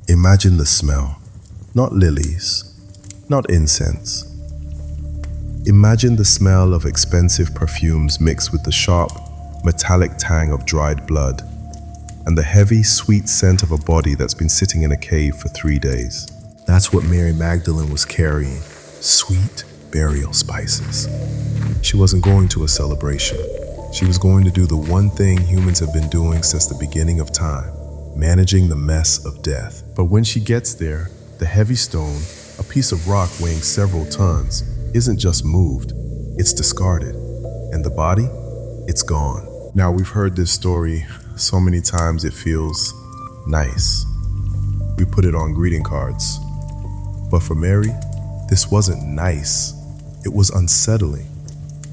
Imagine the smell. Not lilies, not incense. Imagine the smell of expensive perfumes mixed with the sharp, metallic tang of dried blood and the heavy, sweet scent of a body that's been sitting in a cave for 3 days. That's what Mary Magdalene was carrying, sweet burial spices. She wasn't going to a celebration. She was going to do the one thing humans have been doing since the beginning of time, managing the mess of death. But when she gets there, the heavy stone, a piece of rock weighing several tons, isn't just moved, it's discarded. And the body? It's gone. Now, we've heard this story so many times it feels nice. We put it on greeting cards. But for Mary, this wasn't nice. It was unsettling.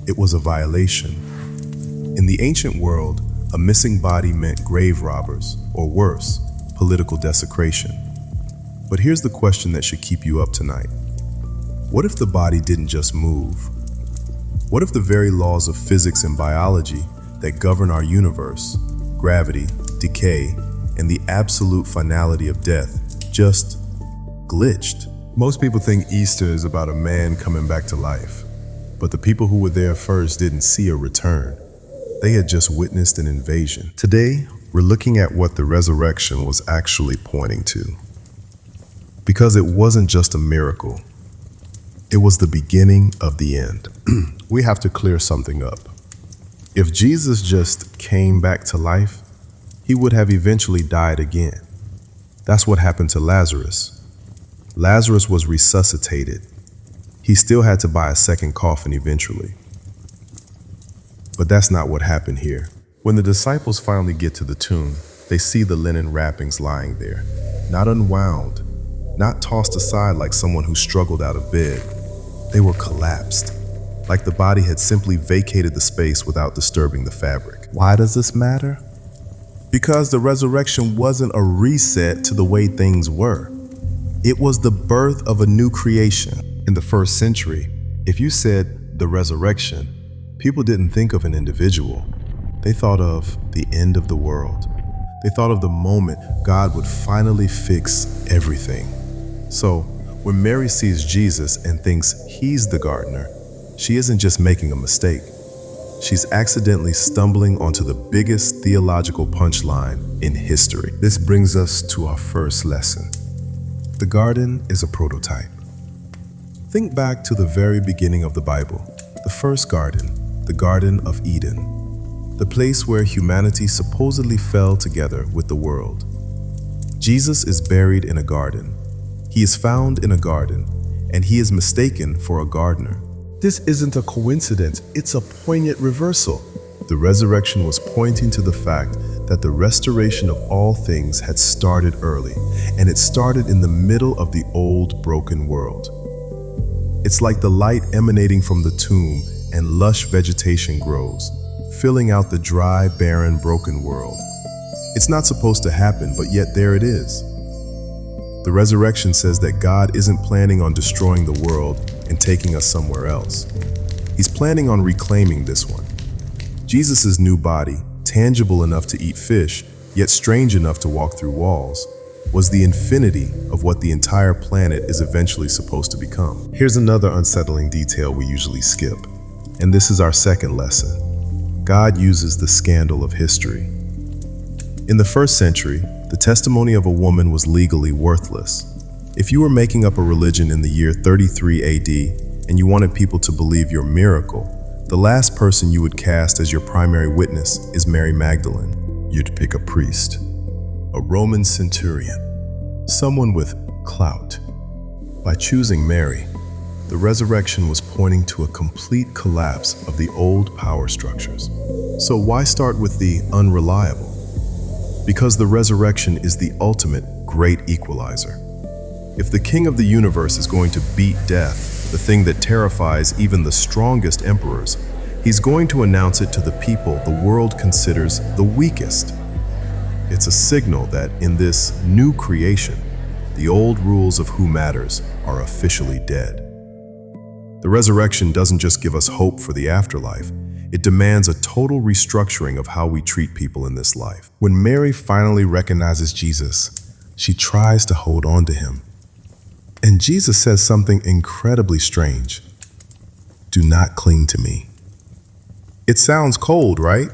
It was a violation. In the ancient world, a missing body meant grave robbers, or worse, political desecration. But here's the question that should keep you up tonight. What if the body didn't just move? What if the very laws of physics and biology that govern our universe, gravity, decay, and the absolute finality of death, just glitched? Most people think Easter is about a man coming back to life, but the people who were there first didn't see a return. They had just witnessed an invasion. Today, we're looking at what the resurrection was actually pointing to. Because it wasn't just a miracle, it was the beginning of the end. We have to clear something up. If Jesus just came back to life, he would have eventually died again. That's what happened to Lazarus. Lazarus was resuscitated. He still had to buy a second coffin eventually. But that's not what happened here. When the disciples finally get to the tomb, they see the linen wrappings lying there, not unwound, not tossed aside like someone who struggled out of bed. They were collapsed, like the body had simply vacated the space without disturbing the fabric. Why does this matter? Because the resurrection wasn't a reset to the way things were. It was the birth of a new creation. In the first century, if you said the resurrection, people didn't think of an individual. They thought of the end of the world. They thought of the moment God would finally fix everything. So when Mary sees Jesus and thinks he's the gardener, she isn't just making a mistake. She's accidentally stumbling onto the biggest theological punchline in history. This brings us to our first lesson. The garden is a prototype. Think back to the very beginning of the Bible, the first garden, the Garden of Eden, the place where humanity supposedly fell together with the world. Jesus is buried in a garden. He is found in a garden, and he is mistaken for a gardener. This isn't a coincidence, it's a poignant reversal. The resurrection was pointing to the fact that the restoration of all things had started early, and it started in the middle of the old, broken world. It's like the light emanating from the tomb and lush vegetation grows, filling out the dry, barren, broken world. It's not supposed to happen, but yet there it is. The resurrection says that God isn't planning on destroying the world and taking us somewhere else. He's planning on reclaiming this one. Jesus' new body, tangible enough to eat fish, yet strange enough to walk through walls, was the infinity of what the entire planet is eventually supposed to become. Here's another unsettling detail we usually skip, and this is our second lesson. God uses the scandal of history. In the first century, the testimony of a woman was legally worthless. If you were making up a religion in the year 33 AD and you wanted people to believe your miracle, the last person you would cast as your primary witness is Mary Magdalene. You'd pick a priest, a Roman centurion, someone with clout. By choosing Mary, the resurrection was pointing to a complete collapse of the old power structures. So why start with the unreliable? Because the resurrection is the ultimate great equalizer. If the king of the universe is going to beat death, the thing that terrifies even the strongest emperors, he's going to announce it to the people the world considers the weakest. It's a signal that in this new creation, the old rules of who matters are officially dead. The resurrection doesn't just give us hope for the afterlife, it demands a total restructuring of how we treat people in this life. When Mary finally recognizes Jesus, She tries to hold on to him. And Jesus says something incredibly strange. Do not cling to me. It sounds cold, right?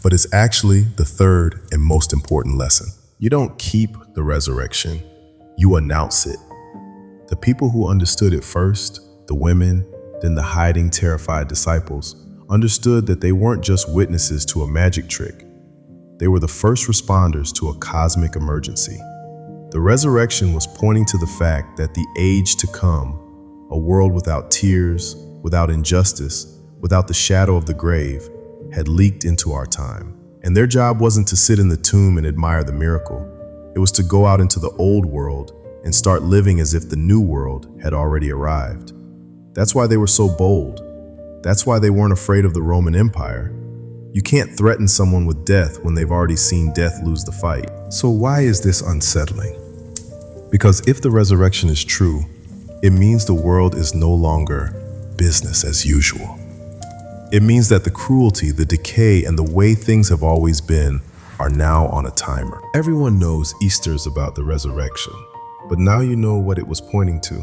But it's actually the third and most important lesson. You don't keep the resurrection, you announce it. The people who understood it first, the women, then the hiding, terrified disciples, understood that they weren't just witnesses to a magic trick. They were the first responders to a cosmic emergency. The resurrection was pointing to the fact that the age to come, a world without tears, without injustice, without the shadow of the grave, had leaked into our time. And their job wasn't to sit in the tomb and admire the miracle. It was to go out into the old world and start living as if the new world had already arrived. That's why they were so bold. That's why they weren't afraid of the Roman Empire. You can't threaten someone with death when they've already seen death lose the fight. So why is this unsettling? Because if the resurrection is true, it means the world is no longer business as usual. It means that the cruelty, the decay, and the way things have always been are now on a timer. Everyone knows Easter's about the resurrection, but now you know what it was pointing to.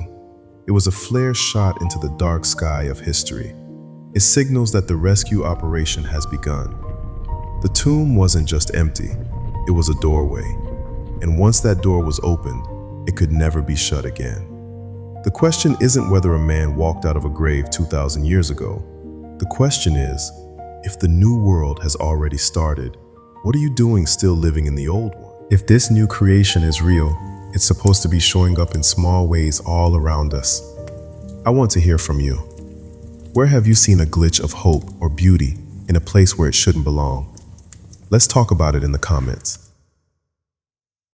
It was a flare shot into the dark sky of history. It signals that the rescue operation has begun. The tomb wasn't just empty, it was a doorway. And once that door was opened, it could never be shut again. The question isn't whether a man walked out of a grave 2,000 years ago. The question is, if the new world has already started, what are you doing still living in the old one? If this new creation is real, it's supposed to be showing up in small ways all around us. I want to hear from you. Where have you seen a glitch of hope or beauty in a place where it shouldn't belong? Let's talk about it in the comments.